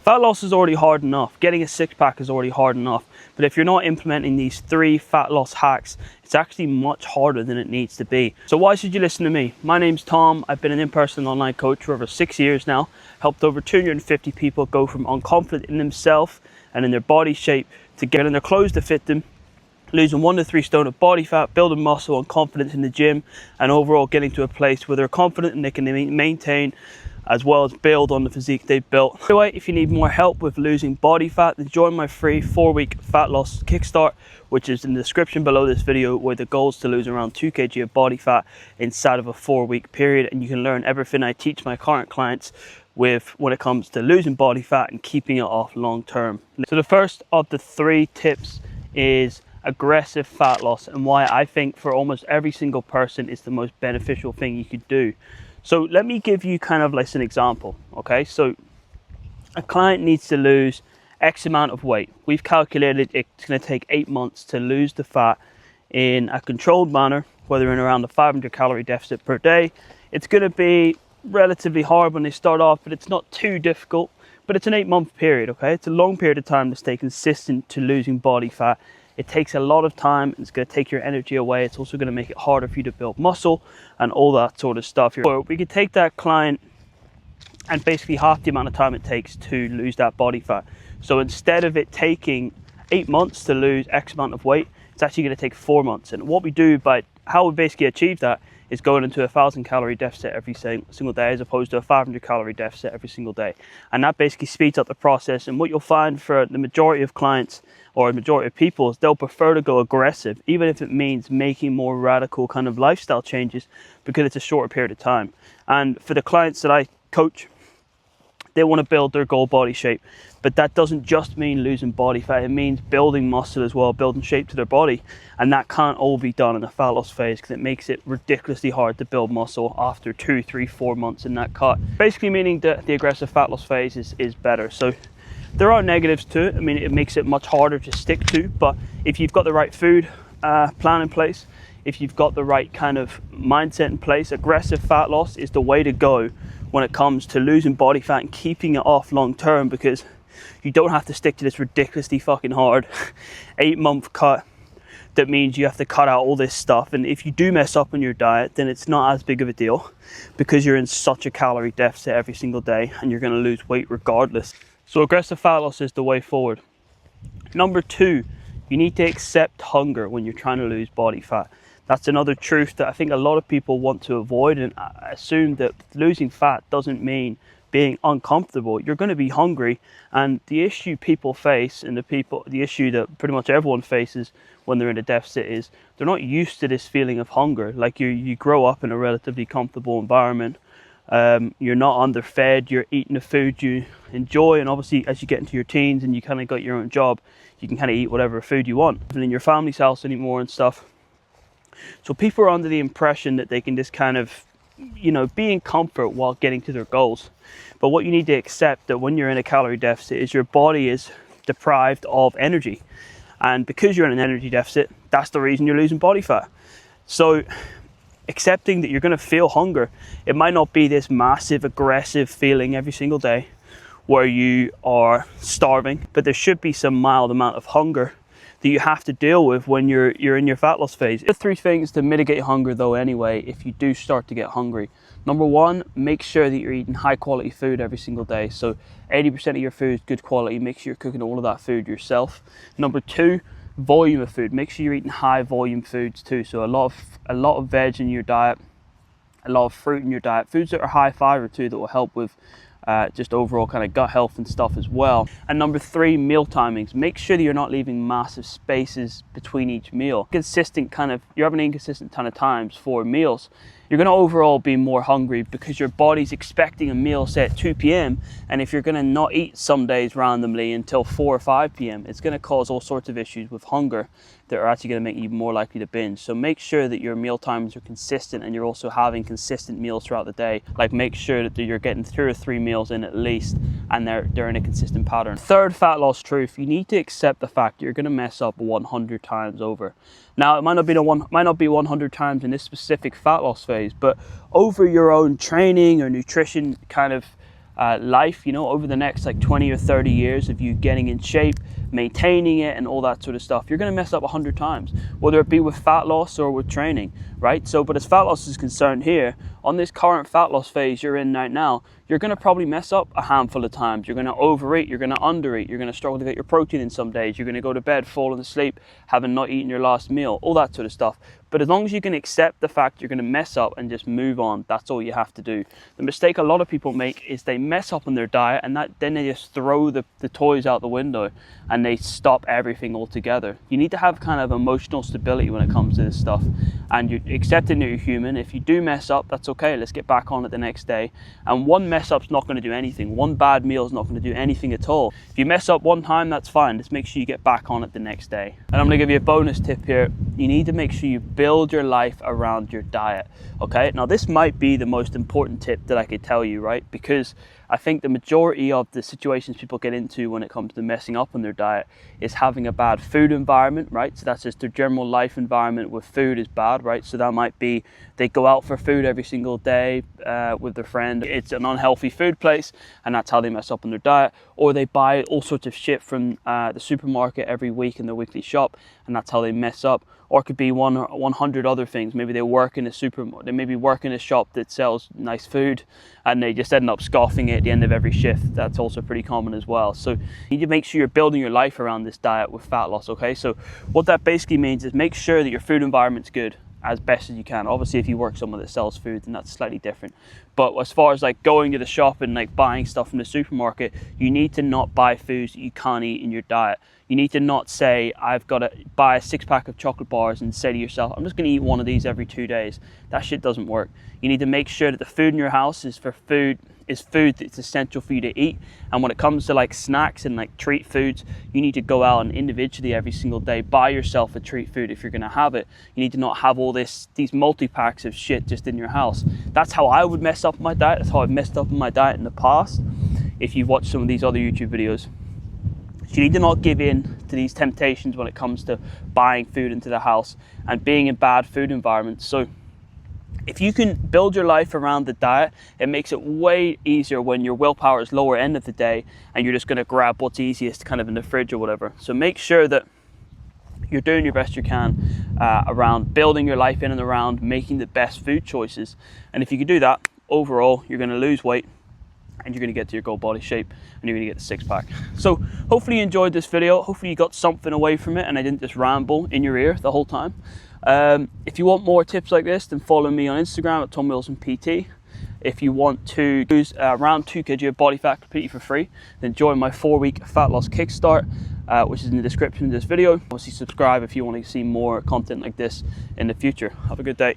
Fat loss is already hard enough. Getting a six-pack is already hard enough. But if you're not implementing these 3 fat loss hacks, it's actually much harder than it needs to be. So why should you listen to me? My name's Tom. I've been an in-person online coach for over 6 years now. Helped over 250 people go from unconfident in themselves and in their body shape to getting their clothes to fit them, losing 1 to 3 stone of body fat, building muscle and confidence in the gym, and overall getting to a place where they're confident and they can maintain as well as build on the physique they've built. By the way, if you need more help with losing body fat, then join my free 4-week fat loss kickstart, which is in the description below this video, where the goal is to lose around 2 kg of body fat inside of a 4-week period. And you can learn everything I teach my current clients with when it comes to losing body fat and keeping it off long term. So the first of the 3 tips is aggressive fat loss, and why I think for almost every single person is the most beneficial thing you could do. So let me give you kind of like an example, okay? So a client needs to lose X amount of weight. We've calculated it's going to take 8 months to lose the fat in a controlled manner, whether in around a 500 calorie deficit per day. It's going to be relatively hard when they start off, but it's not too difficult. But it's an 8-month period, okay? It's a long period of time to stay consistent to losing body fat. It takes a lot of time. It's going to take your energy away. It's also going to make it harder for you to build muscle and all that sort of stuff. Or we could take that client and basically half the amount of time it takes to lose that body fat. So instead of it taking 8 months to lose X amount of weight, it's actually going to take 4 months. And what we do by how we basically achieve that is going into a 1,000 calorie deficit every single day, as opposed to a 500 calorie deficit every single day. And that basically speeds up the process. And what you'll find for the majority of clients or the majority of people is they'll prefer to go aggressive, even if it means making more radical kind of lifestyle changes, because it's a shorter period of time. And for the clients that I coach, they want to build their goal body shape, but that doesn't just mean losing body fat. It means building muscle as well, building shape to their body, and that can't all be done in the fat loss phase, because it makes it ridiculously hard to build muscle after 2, 3, 4 months in that cut. Basically meaning that the aggressive fat loss phase is better. So there are negatives to it. I mean, it makes it much harder to stick to, but if you've got the right food plan in place, if you've got the right kind of mindset in place, aggressive fat loss is the way to go when it comes to losing body fat and keeping it off long term, because you don't have to stick to this ridiculously fucking hard 8-month cut that means you have to cut out all this stuff. And if you do mess up on your diet, then it's not as big of a deal, because you're in such a calorie deficit every single day and you're going to lose weight regardless. So aggressive fat loss is the way forward. Number 2, you need to accept hunger when you're trying to lose body fat. That's another truth that I think a lot of people want to avoid and assume that losing fat doesn't mean being uncomfortable. You're going to be hungry, and the issue people face, and the issue that pretty much everyone faces when they're in a deficit, is they're not used to this feeling of hunger. Like you grow up in a relatively comfortable environment. You're not underfed, you're eating the food you enjoy, and obviously as you get into your teens and you kind of got your own job, you can kind of eat whatever food you want, even in your family's house anymore and stuff. So people are under the impression that they can just kind of, you know, be in comfort while getting to their goals. But what you need to accept that when you're in a calorie deficit is your body is deprived of energy. And because you're in an energy deficit, that's the reason you're losing body fat. So accepting that you're going to feel hunger, it might not be this massive aggressive feeling every single day where you are starving, but there should be some mild amount of hunger that you have to deal with when you're in your fat loss phase. There are 3 things to mitigate hunger though anyway if you do start to get hungry. Number 1, make sure that you're eating high quality food every single day. So 80% of your food is good quality. Make sure you're cooking all of that food yourself. Number 2, volume of food. Make sure you're eating high volume foods too. So a lot of veg in your diet, a lot of fruit in your diet, foods that are high fiber too, that will help with just overall kind of gut health and stuff as well. And number 3, meal timings. Make sure that you're not leaving massive spaces between each meal. You're having inconsistent kind of times for meals. You're going to overall be more hungry because your body's expecting a meal say at 2 p.m. and if you're going to not eat some days randomly until 4 or 5 p.m. it's going to cause all sorts of issues with hunger that are actually going to make you more likely to binge. So make sure that your meal times are consistent and you're also having consistent meals throughout the day. Like make sure that you're getting 2 or 3 meals in at least, and they're in a consistent pattern. Third fat loss truth, you need to accept the fact that you're going to mess up 100 times over. Now it might not be 100 times in this specific fat loss phase, but over your own training or nutrition kind of life, you know, over the next like 20 or 30 years of you getting in shape, maintaining it and all that sort of stuff, you're going to mess up 100 times, whether it be with fat loss or with training, right? So, but as fat loss is concerned here, on this current fat loss phase you're in right now, you're going to probably mess up a handful of times. You're going to overeat, you're going to undereat, you're going to struggle to get your protein in some days, you're going to go to bed falling asleep, having not eaten your last meal, all that sort of stuff. But as long as you can accept the fact you're going to mess up and just move on, that's all you have to do. The mistake a lot of people make is they mess up on their diet and then they just throw the toys out the window and they stop everything altogether. You need to have kind of emotional stability when it comes to this stuff, and you're accepting that you're human. If you do mess up, that's okay. Let's get back on it the next day. And one mess up's not going to do anything. One bad meal is not going to do anything at all. If you mess up one time, that's fine. Just make sure you get back on it the next day. And I'm going to give you a bonus tip here. You need to make sure you build your life around your diet. Okay, now this might be the most important tip that I could tell you, right? Because I think the majority of the situations people get into when it comes to messing up on their diet is having a bad food environment, right? So that's just their general life environment with food is bad, right? So that might be they go out for food every single day with their friend. It's an unhealthy food place and that's how they mess up on their diet. Or they buy all sorts of shit from the supermarket every week in their weekly shop and that's how they mess up. Or it could be 100 other things. Maybe they work in they maybe work in a shop that sells nice food and they just end up scoffing it at the end of every shift. That's also pretty common as well. So you need to make sure you're building your life around this diet with fat loss, okay? So what that basically means is make sure that your food environment's good as best as you can. Obviously, if you work somewhere that sells food, then that's slightly different. But as far as like going to the shop and like buying stuff from the supermarket, you need to not buy foods that you can't eat in your diet. You need to not say, I've got to buy a 6-pack of chocolate bars and say to yourself, I'm just going to eat one of these every 2 days. That shit doesn't work. You need to make sure that the food in your house is food that's essential for you to eat. And when it comes to like snacks and like treat foods, you need to go out and individually every single day buy yourself a treat food if you're going to have it. You need to not have all these multi-packs of shit just in your house. That's how I would mess up my diet. That's how I've messed up my diet in the past. If you've watched some of these other YouTube videos, so you need to not give in to these temptations when it comes to buying food into the house and being in bad food environments. So if you can build your life around the diet, it makes it way easier when your willpower is lower end of the day and you're just going to grab what's easiest kind of in the fridge or whatever. So make sure that you're doing your best you can around building your life in and around making the best food choices. And if you can do that, overall, you're going to lose weight and you're going to get to your goal body shape and you're going to get the 6-pack. So hopefully you enjoyed this video. Hopefully you got something away from it and I didn't just ramble in your ear the whole time. If you want more tips like this, then follow me on Instagram at TomWilsonPT. If you want to lose around 2 kg of body fat completely for free, then join my 4-week fat loss kickstart, which is in the description of this video. Obviously subscribe if you want to see more content like this in the future. Have a good day.